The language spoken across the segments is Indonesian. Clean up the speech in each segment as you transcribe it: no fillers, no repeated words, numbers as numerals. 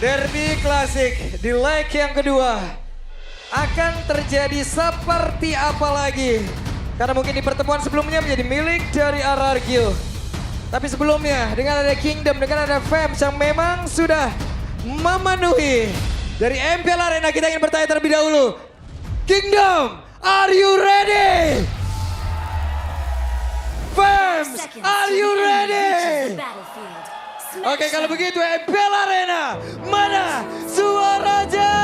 Derby Classic di leg yang kedua akan terjadi seperti apa lagi? Karena mungkin di pertemuan sebelumnya menjadi milik dari RRQ. Tapi sebelumnya dengan ada Kingdom, dengan ada Fams yang memang sudah memenuhi. Dari MPL Arena kita ingin bertanya terlebih dahulu. Kingdom, are you ready? Fams, are you ready? Oke, kalau begitu MPL Arena, mana suaranya?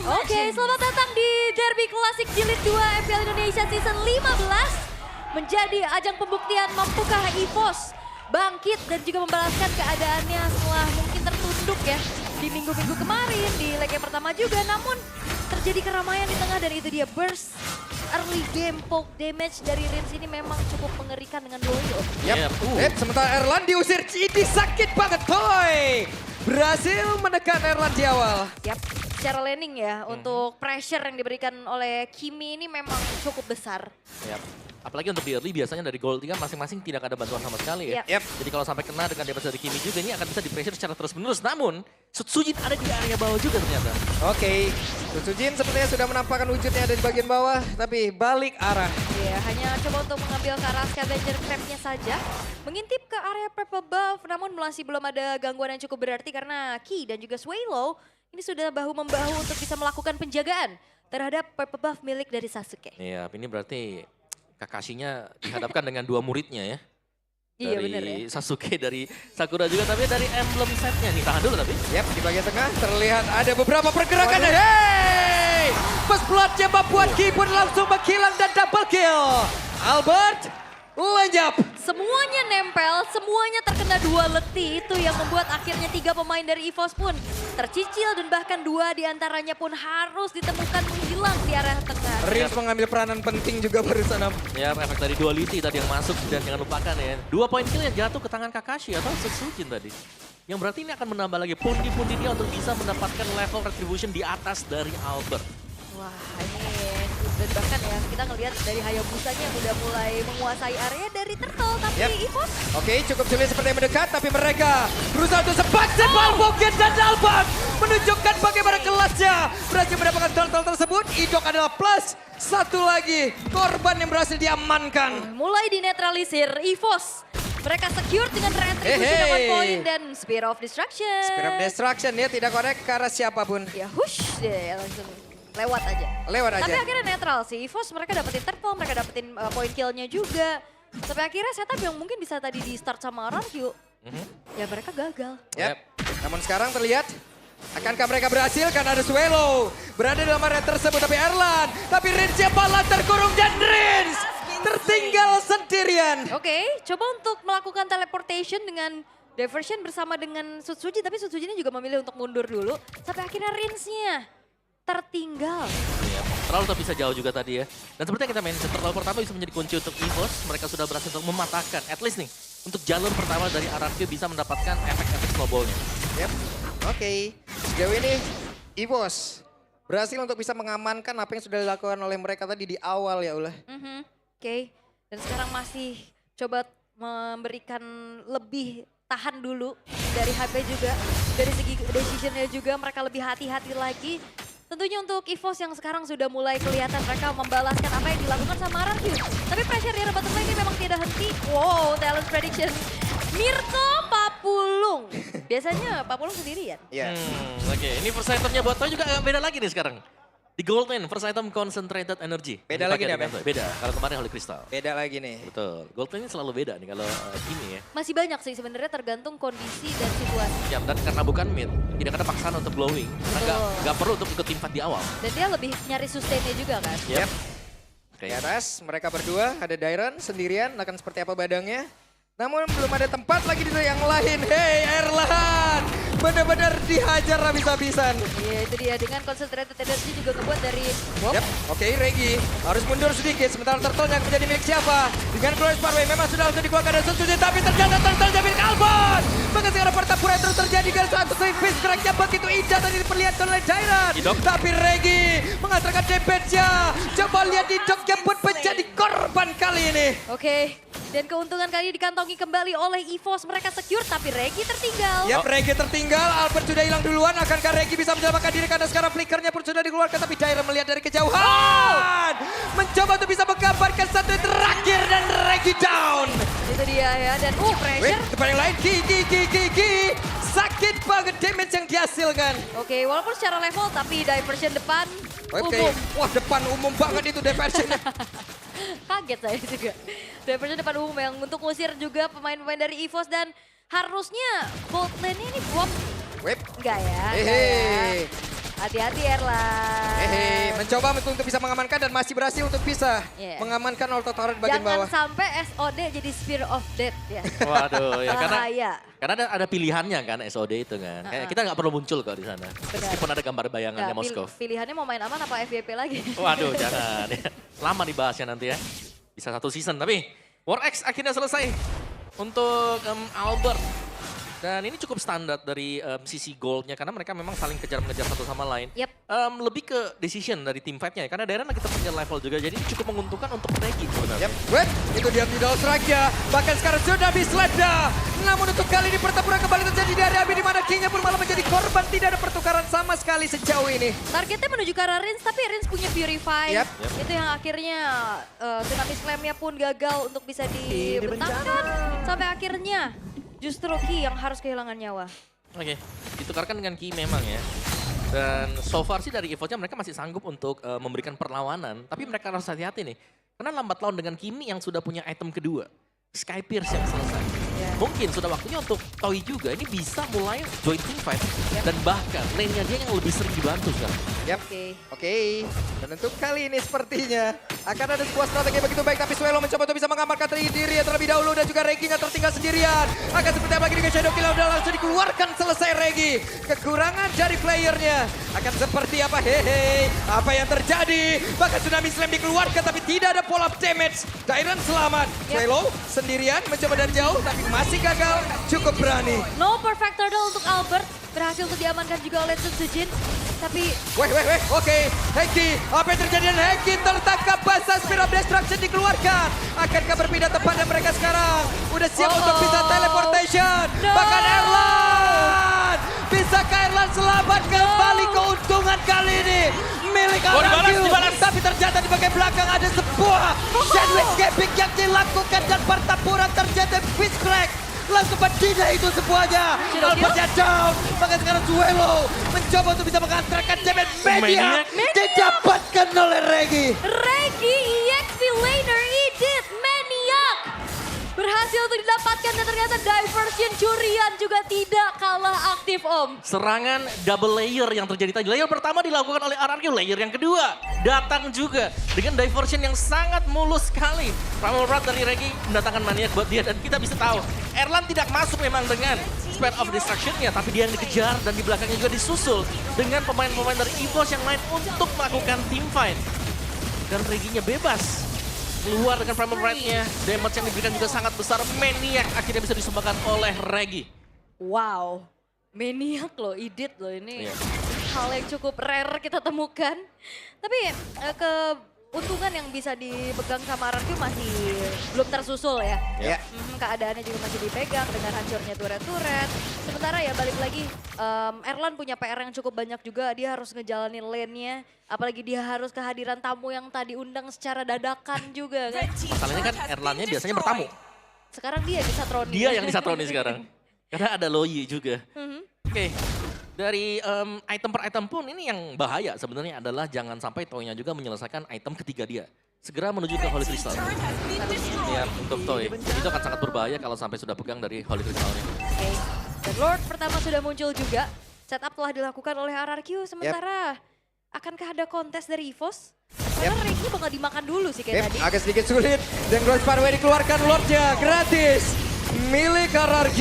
Oke, selamat datang di Derby Classic Jilid 2 MPL Indonesia Season 15. Menjadi ajang pembuktian mampukah EVOS bangkit dan juga membalaskan keadaannya setelah mungkin tertunduk ya di minggu-minggu kemarin, di leg yang pertama juga. Namun terjadi keramaian di tengah dan itu dia burst early game poke damage dari Rins ini memang cukup mengerikan dengan Doyo. Sementara Erlan diusir, ini sakit banget Toy. Berhasil menekan Erlan di awal. Yap, secara laning ya untuk pressure yang diberikan oleh Kimi ini memang cukup besar. Yap. Apalagi untuk di early biasanya dari goal 3 masing-masing tidak ada bantuan sama sekali ya. Yap. Jadi kalau sampai kena dengan damage dari Kimi juga ini akan bisa di pressure secara terus menerus. Namun Sutsujin ada di area bawah juga ternyata. Oke, Sutsujin sepertinya sudah menampakkan wujudnya ada di bagian bawah. Tapi balik arah. Iya, hanya coba untuk mengambil ke arah scavenger trap-nya saja. Mengintip ke area purple buff, namun masih belum ada gangguan yang cukup berarti karena Ki dan juga Swaylo ini sudah bahu-membahu untuk bisa melakukan penjagaan terhadap purple buff milik dari Sasuke. Iya, ini berarti Kakashinya dihadapkan dengan dua muridnya ya. Iya Dari bener ya. Sasuke, dari Sakura juga, tapi dari emblem setnya nih. Tahan dulu tapi. Yap, di bagian tengah terlihat ada beberapa pergerakan. Hey! First blood-nya membuat Ki pun langsung menghilang dan double kill. Albert lenyap. Semuanya nempel, semuanya terkena dua letih. Itu yang membuat akhirnya 3 pemain dari EVOS pun tercicil dan bahkan 2 diantaranya pun harus ditemukan menghilang di area tengah. Rins mengambil peranan penting juga barusan. Ya, efek dari duality tadi yang masuk dan jangan lupakan ya. 2 poin kill yang jatuh ke tangan Kakashi atau Sutsujin tadi. Yang berarti ini akan menambah lagi pundi-pundi dia untuk bisa mendapatkan level retribution di atas dari Albert. Wah, ini dan bahkan ya kita ngelihat dari Hayabusanya yang udah mulai menguasai area dari Turtle, tapi EVOS Oke, cukup sulit seperti yang mendekat, tapi mereka berusaha untuk sempat sebal Bogen dan Albert menunjukkan bagaimana kelasnya. Berhasil mendapatkan turtle tersebut, Idok adalah plus 1 lagi korban yang berhasil diamankan. mulai dinetralisir. EVOS mereka secure dengan retribution 1 poin dan Spear of Destruction. Spear of Destruction ya tidak connect ke arah siapapun. Ya hush deh langsung lewat aja. Lewat aja. Tapi akhirnya netral sih. EVOS mereka dapetin turtle, mereka dapetin point kill-nya juga. Tapi akhirnya setup yang mungkin bisa tadi di start sama RRQ. Ya mereka gagal. Yap. Namun sekarang terlihat akankah mereka berhasil karena ada Swallow berada dalam area tersebut, tapi Erlan, tapi Rinsnya malah terkurung dan Rins tertinggal sendirian. Oke, coba untuk melakukan teleportation dengan diversion bersama dengan Sutsujin, tapi Sutsujin juga memilih untuk mundur dulu. Sampai akhirnya Rinsnya tertinggal. Ya, terlalu tak bisa jauh juga tadi ya. Dan seperti yang kita mention, terlalu pertama bisa menjadi kunci untuk EVOS. Mereka sudah berhasil untuk mematahkan, at least nih, untuk jalur pertama dari RRQ bisa mendapatkan efek-efek snowball-nya. Yap. Oke. Sejauh ini EVOS berhasil untuk bisa mengamankan apa yang sudah dilakukan oleh mereka tadi di awal ya Ulah. Oke, dan sekarang masih coba memberikan lebih tahan dulu dari HP juga. Dari segi decision-nya juga mereka lebih hati-hati lagi. Tentunya untuk EVOS yang sekarang sudah mulai kelihatan mereka membalaskan apa yang dilakukan sama RRQ. Tapi pressure di rebut ini memang tidak henti. Wow, talent prediction. Mirko Papulung. Biasanya Papulung sendirian. Iya. Oke, ini first itemnya buat Toy juga agak beda lagi nih sekarang. Di Gold Lane, first item concentrated energy. Beda lagi Dipakai nih, dengan Toy. Beda, kalau kemarin Holy Crystal. Beda lagi nih. Betul, Gold Lane ini selalu beda nih kalau ini ya. Masih banyak sih sebenarnya tergantung kondisi dan situasi. Ya, dan karena bukan mid, tidak ada paksaan untuk glowing. Karena nggak perlu untuk ikut team fight di awal. Dan dia lebih nyari sustainnya juga kan. Yep. Di atas mereka berdua ada Dairon sendirian akan seperti apa badangnya. Namun belum ada tempat lagi di yang lain. Hey Erlan, benar-benar dihajar habis-habisan. Iya itu dia dengan concentrated energy juga ngebuat dari Yap, oke Regi harus mundur sedikit. Sementara Turtle yang menjadi milik siapa? Dengan Glorious Parway memang sudah langsung dikeluarkan dari Sutsujin. Tapi ternyata Turtle jadi milik Albert. Maka sekarang pertempuran yang terus terjadi dengan satu fist track-nya begitu indah tadi diperlihatkan oleh Dairon. Tapi Regi mengatakan damage-nya. Coba lihat Idok yang pun menjadi korban kali ini. Oke, Dan keuntungan kali ini dikantongi kembali oleh EVOS. Mereka secure tapi Regi tertinggal. Yap, Regi tertinggal. Albert sudah hilang duluan. Akankah Regi bisa menyelamatkan diri karena sekarang flickernya pun sudah dikeluarkan. Tapi Daira melihat dari kejauhan. Mencoba untuk bisa menggambarkan satu yang terakhir dan Regi down. Itu dia ya. Dan Wait, pressure. tempat yang lain. Ki. Sakit banget damage yang dihasilkan. Oke, walaupun secara level tapi diversion depan Oke, umum. wah depan umum banget itu diversionnya. Kaget saya juga. Diversion depan umum yang untuk ngusir juga pemain-pemain dari EVOS dan harusnya bold lane ini buat Wait, enggak ya. Enggak ya. hehe. Hati-hati Erlan. Mencoba untuk bisa mengamankan dan masih berhasil untuk bisa Yeah. mengamankan auto turret bagian Jangan bawah. sampai SOD jadi Spear of Death ya. Waduh, ya Bahaya. karena ada pilihannya kan SOD itu kan. Kayak kita nggak perlu muncul kok di sana. Meskipun ada gambar bayangannya Nggak, Moskov. Pilihannya mau main aman apa FYP lagi? Waduh, jangan. Lama dibahasnya nanti ya. Bisa 1 season, tapi War X akhirnya selesai untuk Albert. Dan ini cukup standar dari sisi goldnya karena mereka memang saling kejar-mengejar satu sama lain. Yep. Lebih ke decision dari tim fight-nya ya. Karena Darren lagi terpencil level juga, jadi ini cukup menguntungkan untuk Regi sebenarnya. Yap, wait, itu dia tidak strike-nya. Bahkan sekarang sudah dislapda. Namun untuk kali ini pertempuran kembali terjadi dari Abi di mana King-nya pun malah menjadi korban. Tidak ada pertukaran sama sekali sejauh ini. Targetnya menuju ke arah Rins, tapi Rins punya Purify. Yep. Itu yang akhirnya Tsunami Slam-nya pun gagal untuk bisa dibentangkan. Sampai akhirnya justru Ki yang harus kehilangan nyawa. Oke, ditukarkan dengan Ki memang ya. Dan so far sih dari EVOS-nya mereka masih sanggup untuk memberikan perlawanan. Tapi mereka harus hati-hati nih. Karena lambat laun dengan Kimi yang sudah punya item kedua. Sky Pierce yang selesai. Ya. Mungkin sudah waktunya untuk Toy juga ini bisa mulai join team fight. Dan bahkan lane-nya dia yang lebih sering dibantu sekarang. Yap, Oke. oke. Dan untuk kali ini sepertinya akan ada sebuah strategi begitu baik. Tapi Suelo mencoba untuk bisa mengamankan diri terlebih dahulu. Dan juga Regi-nya tertinggal sendirian. Akan seperti apa lagi dengan Shadow Kill udah langsung dikeluarkan selesai Regi. Kekurangan dari playernya. Akan seperti apa? Hehe. Apa yang terjadi? Bahkan Tsunami Slam dikeluarkan tapi tidak ada pull up damage. Dairon selamat. Yap. Suelo sendirian mencoba dari jauh tapi masih gagal. Cukup berani. No perfect turtle untuk Albert. Berhasil untuk diamankan juga oleh Sun Sujin. Tapi Weh, oke. Heki, apa yang terjadi dengan Heki tertangkap basah Spear of Destruction dikeluarkan. Akankah berpindah tempatnya mereka sekarang? Udah siap untuk bisa teleportation. No. Bahkan Erlan. Bisakah Erlan selamat kembali keuntungan kali ini? Milik dibalas. Tapi ternyata di bagian belakang ada sebuah sandwich gaping yang dilakukan dan pertempuran terjadi Fist Crack. Langsung berdina itu semuanya. Sudah Albertnya down. Maka sekarang Suelo mencoba untuk bisa mengantarkan damage Maniac. Didapatkan oleh Regi. Regi EXP laner Edit Maniac berhasil untuk didapatkan dan ternyata diversion curian juga tidak kalah aktif Om. Serangan double layer yang terjadi tadi. Layer pertama dilakukan oleh RRQ, layer yang kedua datang juga dengan diversion yang sangat mulus sekali. Primal Wrath dari Regi mendatangkan Maniac buat dia dan kita bisa tahu Erlan tidak masuk memang dengan Spear of Destruction-nya, tapi dia yang dikejar dan di belakangnya juga disusul dengan pemain-pemain dari EVOS yang lain untuk melakukan team fight. Dan Reginya bebas. Keluar dengan Primal Wrath-nya, damage yang diberikan juga sangat besar. Maniac akhirnya bisa disumbangkan oleh Regi. Wow, Maniac loh, Edit loh ini. Iya. Hal yang cukup rare kita temukan. Tapi keuntungan yang bisa dipegang sama RRQ masih belum tersusul ya. Ya. Keadaannya juga masih dipegang dengan hancurnya turret-turret. Sementara ya balik lagi, Erlan punya PR yang cukup banyak juga. Dia harus ngejalanin lane-nya. Apalagi dia harus kehadiran tamu yang tadi undang secara dadakan juga kan. Masalahnya kan Erlannya biasanya bertamu. Sekarang dia disatroni. Dia yang disatroni sekarang. Karena ada Loyi juga. Mhm. Oke, dari item per item pun ini yang bahaya sebenarnya adalah jangan sampai Toy-nya juga menyelesaikan item ketiga dia. Segera menuju ke Holy Crystal. Ya, untuk Toy. Itu akan sangat berbahaya kalau sampai sudah pegang dari Holy Crystal-nya. Oke. Dan Lord pertama sudah muncul juga. Setup telah dilakukan oleh RRQ. Sementara akankah ada kontes dari EVOS? Karena Regi bakal dimakan dulu sih kayak tadi. Agak sedikit sulit. Dan Gross Parway dikeluarkan Lordnya gratis. Milik RRQ.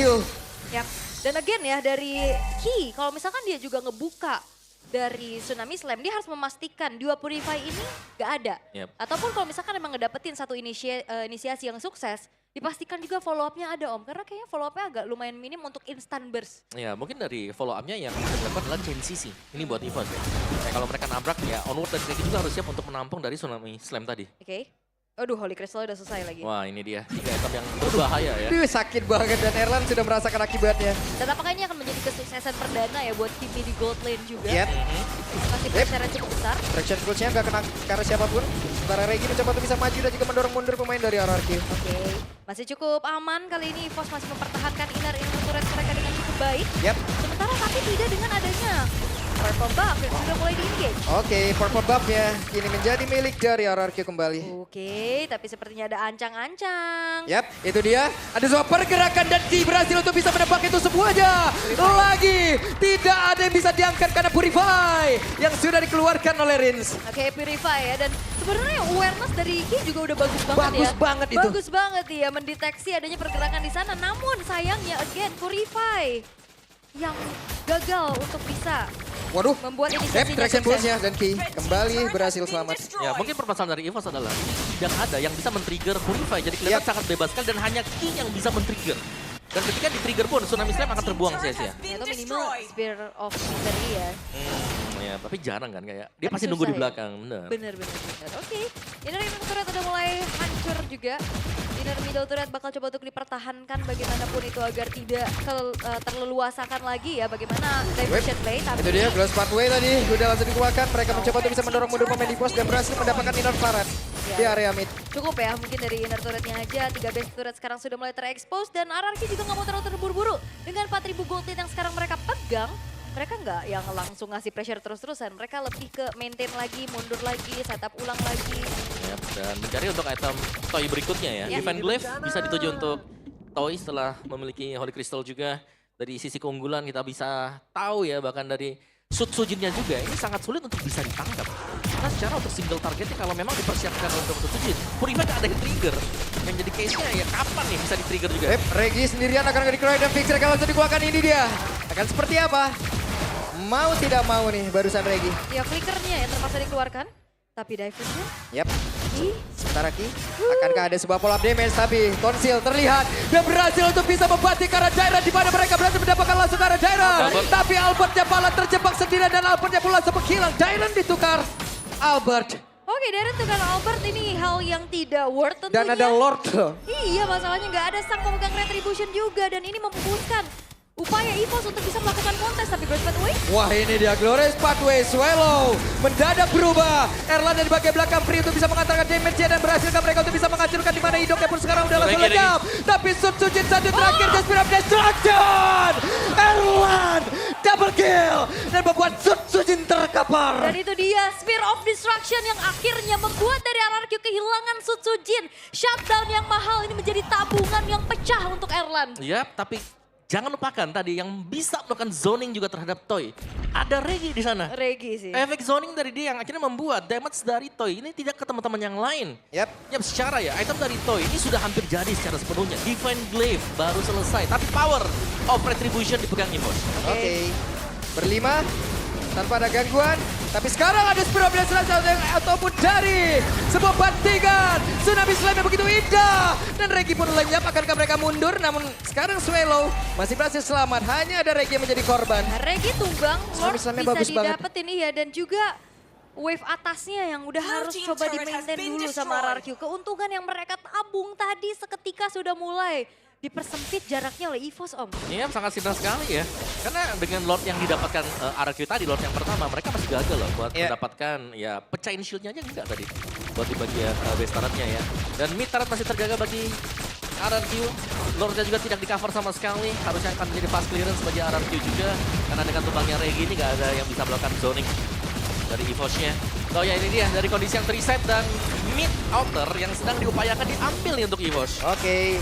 Yap. Dan again ya dari Ki, kalau misalkan dia juga ngebuka dari Tsunami Slam, dia harus memastikan dua Purify ini gak ada. Yep. Ataupun kalau misalkan emang ngedapetin satu inisiasi yang sukses, dipastikan juga follow up-nya ada Om. Karena kayaknya follow up-nya agak lumayan minim untuk instant burst. Ya, mungkin dari follow up-nya yang bisa dilakukan adalah chain CC. Ini buat EVOS ya. Nah, kalau mereka nabrak ya onward dan kayak gitu juga harus siap untuk menampung dari Tsunami Slam tadi. Oke. Aduh, Holy Crystal udah selesai lagi. Wah ini dia, 3 item yang berbahaya ya. Aduh, sakit banget dan Erlan sudah merasakan akibatnya. Dan apakah ini akan menjadi kesuksesan perdana ya buat Kimi di gold lane juga? Yep. Masih pressure yang cukup besar. Traction pulse-nya nggak kena karena siapapun. Sementara Regi mencoba untuk bisa maju dan juga mendorong mundur pemain dari RRQ. Oke, masih cukup aman kali ini. EVOS masih mempertahankan inner turret mereka dengan cukup baik. Yep. Sementara tapi tidak dengan adanya purple buff yang sudah mulai di-engage. Oke, purple buff-nya kini menjadi milik dari RRQ kembali. Oke, tapi sepertinya ada ancang-ancang. Yap, itu dia. Ada sebuah pergerakan dan Ki berhasil untuk bisa menebak itu semuanya. Lagi, tidak ada yang bisa diangkat karena Purify yang sudah dikeluarkan oleh Rins. Oke, Purify ya. Dan sebenarnya awareness dari Ki juga udah bagus banget ya. Bagus banget itu. Bagus banget ya mendeteksi adanya pergerakan di sana. Namun sayangnya again Purify yang gagal untuk bisa Waduh, membuat Yep, inisiasinya traction sukses. pulse-nya dan Ki kembali berhasil selamat. Ya mungkin permasalahan dari EVOS adalah tidak ada yang bisa men-trigger Purify. Jadi kelihatan Yap. sangat bebas sekali dan hanya Ki yang bisa men-trigger. Dan ketika di-trigger pun Tsunami Slam akan terbuang sia-sia. Itu minimal Spear of Victory ya. Ya, tapi jarang kan kayak dia Tapi pasti nunggu di susah ya. belakang, bener. Bener. Oke, inner turret udah mulai hancur juga. Inner middle turret bakal coba untuk dipertahankan bagaimanapun itu agar tidak terleluasakan lagi ya bagaimana diversion play. Tapi Itu dia, Glass Pathway tadi udah langsung dikeluarkan. Mereka mencoba untuk bisa mendorong mundur pemain di pos dan berhasil mendapatkan inner turret di area mid. cukup ya mungkin dari inner turretnya aja. 3 base turret sekarang sudah mulai terekspos dan RRQ juga nggak mau terlalu terburu-buru. Dengan 4.000 gold lead yang sekarang mereka pegang, mereka nggak yang langsung ngasih pressure terus-terusan. Mereka lebih ke maintain lagi, mundur lagi, setup ulang lagi. Yap, dan mencari untuk item toy berikutnya ya. Ya. Divine Glaive bisa dituju untuk toy setelah memiliki Holy Crystal juga. Dari sisi keunggulan kita bisa tahu ya, bahkan dari Sujinnya juga ini sangat sulit untuk bisa ditangkap. Karena secara untuk single targetnya kalau memang dipersiapkan untuk Sujin, Purify gak ada yang trigger. Yang jadi case-nya ya kapan nih bisa di-trigger juga. Yep, Regi sendirian akan dikeluarkan dan Fixer kalau langsung dikeluarkan ini dia. Akan seperti apa? Mau tidak mau nih barusan Regi. Ya flickernya ya terpaksa dikeluarkan. Tapi diversnya, Yap. Sementara Ki, akankah ada sebuah pola damage tapi Konsil terlihat dan berhasil untuk bisa membanting ke arah Dairon di mana mereka berhasil mendapatkan langsung ke arah Dairon. Albert. Tapi Albertnya malah terjebak sendirian dan Albertnya pula sempat hilang. Dairon ditukar Albert Oke, Darren tukar Albert ini hal yang tidak worth tentunya. dan ada Lord. Iya, masalahnya nggak ada sang pemegang Retribution juga dan ini memupuskan upaya EVOS untuk bisa melakukan kontes tapi Burst Pathway. Wah ini dia Glorious Pathway, Swallow mendadak berubah. Erlan dari bagian belakang free untuk bisa mengantarkan damage-nya dan berhasilkan mereka untuk bisa menghancurkan di mana hidupnya pun sekarang udah langsung Regi. lenyap. Tapi Sujin satu terakhir ke Spear of Destruction. Erlan double kill dan membuat Sujin terkapar. Dan itu dia Spear of Destruction yang akhirnya membuat dari RRQ kehilangan Sujin. Shutdown yang mahal ini menjadi tabungan yang pecah untuk Erlan. Yap, tapi jangan lupakan tadi yang bisa melakukan zoning juga terhadap Toy. Ada Regi di sana. Regi sih. Efek zoning dari dia yang akhirnya membuat damage dari Toy ini tidak ke teman-teman yang lain. Yap. Yap, secara ya, item dari Toy ini sudah hampir jadi secara sepenuhnya. Divine Glaive baru selesai, tapi power of Retribution dipegang EVOS. Oke. Berlima tanpa ada gangguan. Tapi sekarang ada Spear of Destruction ataupun dari sebuah bantingan. Tsunami Slam yang begitu indah. Dan Regi pun lenyap, akankah mereka mundur? Namun sekarang Swallow masih berhasil selamat. Hanya ada Regi yang menjadi korban. Regi tumbang, Lord Tsunami-Slamnya bisa bagus banget. didapetin iya dan juga wave atasnya yang udah harus coba di-maintain dulu sama RRQ. Keuntungan yang mereka tabung tadi seketika sudah mulai dipersempit jaraknya oleh EVOS Om. Iya, sangat sinar sekali ya. Karena dengan Lord yang didapatkan RRQ tadi, Lord yang pertama, mereka masih gagal loh buat mendapatkan ya pecahin shieldnya aja enggak tadi. Buat di bagian base turretnya ya. Dan mid turret masih terjaga bagi RRQ. Lordnya juga tidak di cover sama sekali. Harusnya akan menjadi fast clearance bagi RRQ juga. Karena dengan tumbangnya Regi ini nggak ada yang bisa melakukan zoning dari EVOS-nya. So ya ini dia dari kondisi yang reset dan mid outer yang sedang diupayakan diambil nih untuk EVOS. Oke.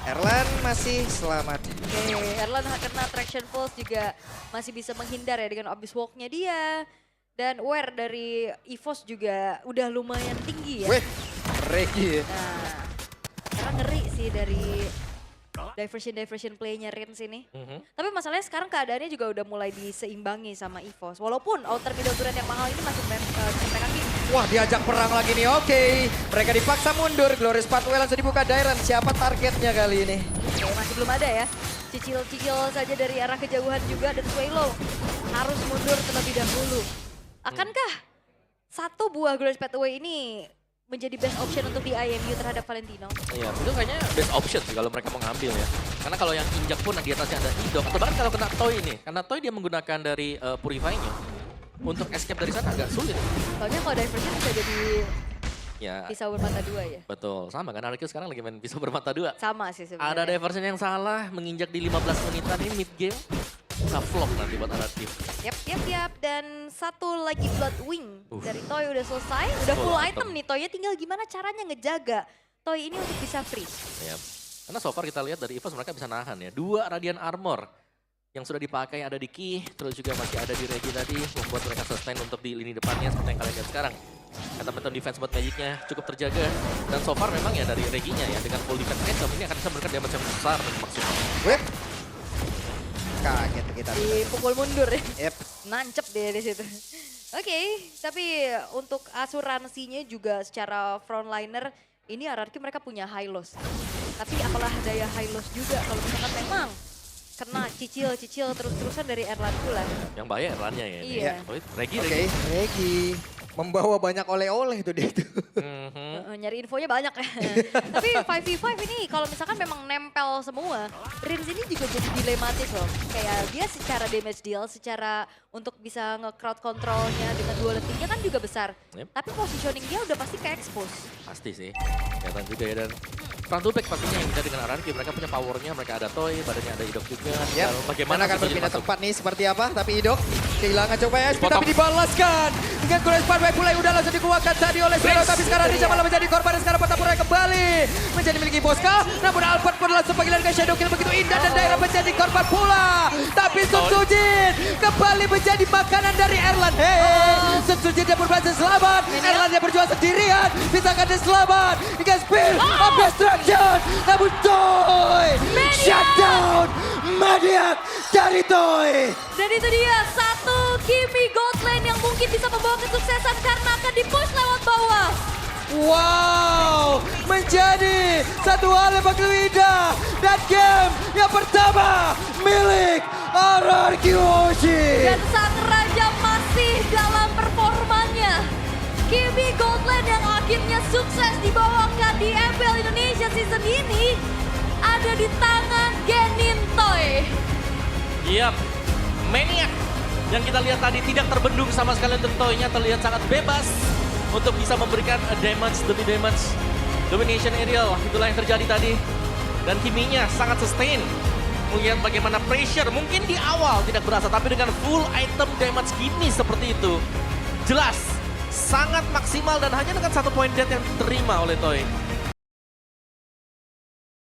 Erlan masih selamat. Oke, Erlan kena traction pulse juga masih bisa menghindar ya dengan Abyss Walk-nya dia. Dan wear dari EVOS juga udah lumayan tinggi ya. Weh, Regi. Nah, karena ngeri sih dari diversion play-nya Rins ini. Tapi masalahnya sekarang keadaannya juga udah mulai diseimbangi sama EVOS. Walaupun outer middle turret yang mahal ini masih sampai kaki. Wah diajak perang lagi nih, oke. Mereka dipaksa mundur, Glorious Pathway langsung dibuka Dairon. Siapa targetnya kali ini? Oke, masih belum ada ya. Cicil-cicil saja dari arah kejauhan juga dan Swallow harus mundur terlebih dahulu. Akankah satu buah Glorious Pathway ini menjadi best option untuk di IMU terhadap Valentino. Iya, itu kayaknya best option sih kalau mereka mau ngambil ya. Karena kalau yang injak pun di atasnya ada Idok. Atau bahkan kalau kena Toy ini, karena Toy dia menggunakan dari Purify-nya. Untuk escape dari sana agak sulit. Soalnya kalau diversion bisa jadi Ya, pisau bermata dua ya. betul. Sama kan Arcus sekarang lagi main pisau bermata dua. Sama sih sebenarnya. Ada diversion yang salah, menginjak di 15 menitan ini mid game. Bisa flop nanti buat Arcus. Yap. Dan satu lagi Bloodwing dari Toy udah selesai. Udah full item nih Toy-nya, tinggal gimana caranya ngejaga Toy ini untuk bisa freeze. Yap. Karena so far kita lihat dari EVOS mereka bisa nahan ya. 2 Radiant Armor yang sudah dipakai ada di Ki, terus juga masih ada di Regi tadi, membuat mereka sustain untuk di lini depannya seperti yang kalian lihat sekarang. Kata mental defense buat Magic-nya cukup terjaga. Dan so far memang ya dari Reginya ya, dengan full defense item ini akan bisa memberikan damage yang besar dan maksimal. Whip. Kaget kita. Dipukul mundur ya. Yep. Nancep deh di situ. Oke, tapi untuk asuransinya juga secara frontliner ini RRQ mereka punya high loss. Tapi apalah daya high loss juga kalau misalkan memang kena cicil terus-terusan dari Erlan pula. Yang bahaya Erlannya ya. ini. Iya. Oh, Regi, Oke, Regi. Regi. Membawa banyak oleh-oleh tuh dia itu. Nyari infonya banyak ya. Tapi 5v5 ini kalau misalkan memang nempel semua, Rins ini juga jadi dilematis loh. Kayak dia secara damage deal, secara untuk bisa nge-crowd controlnya dengan duality-nya kan juga besar. Yep. Tapi positioning dia udah pasti ke expose. Pasti sih. Kelihatan juga ya dan front to back pastinya yang bisa dengan RRQ. Mereka punya powernya, mereka ada Toy, badannya ada Idok juga. Yap. Lalu bagaimana akan Suzuki berpindah masuk? tempat nih seperti apa, tapi Idok kehilangan coba ya, Dipotong. tapi dibalaskan. Dengan Kures Parway pula udah langsung dikeluarkan tadi oleh Zero, tapi sekarang Rija malah menjadi korban dan sekarang Patapura kembali menjadi milik Bosca. Namun Alphard pun langsung panggilan ke Shadow Kill begitu indah dan daerah menjadi korban pula. Tapi Sun Sujin kembali menjadi makanan dari Erlan. Hei, Sun Sujin dia pun berhasil selamat. Erlan yang berjuang sendirian, pisahkan dia selamat. Hingga spill of destruction. Namun Toy, shutdown, Maniac dari Toy. Dan itu dia satu Kimi Goldlane yang mungkin bisa membawa kesuksesan karena akan di-push lewat bawah. Wow, menjadi satu hal yang begitu indah dan game yang pertama milik RRQ Oshi. Dan sang raja masih dalam performanya. Kimi Goldlane yang akhirnya sukses dibawakan di MPL Indonesia season ini ada di tangan Genin Toy. Yap, Maniac yang kita lihat tadi tidak terbendung sama sekali untuk Toy-nya, terlihat sangat bebas untuk bisa memberikan damage demi damage. Domination aerial, itulah yang terjadi tadi. Dan Kiminya sangat sustain. Melihat bagaimana pressure, mungkin di awal tidak berasa, tapi dengan full item damage Kimi seperti itu. Jelas, sangat maksimal dan hanya dengan 1 point death yang diterima oleh Toy.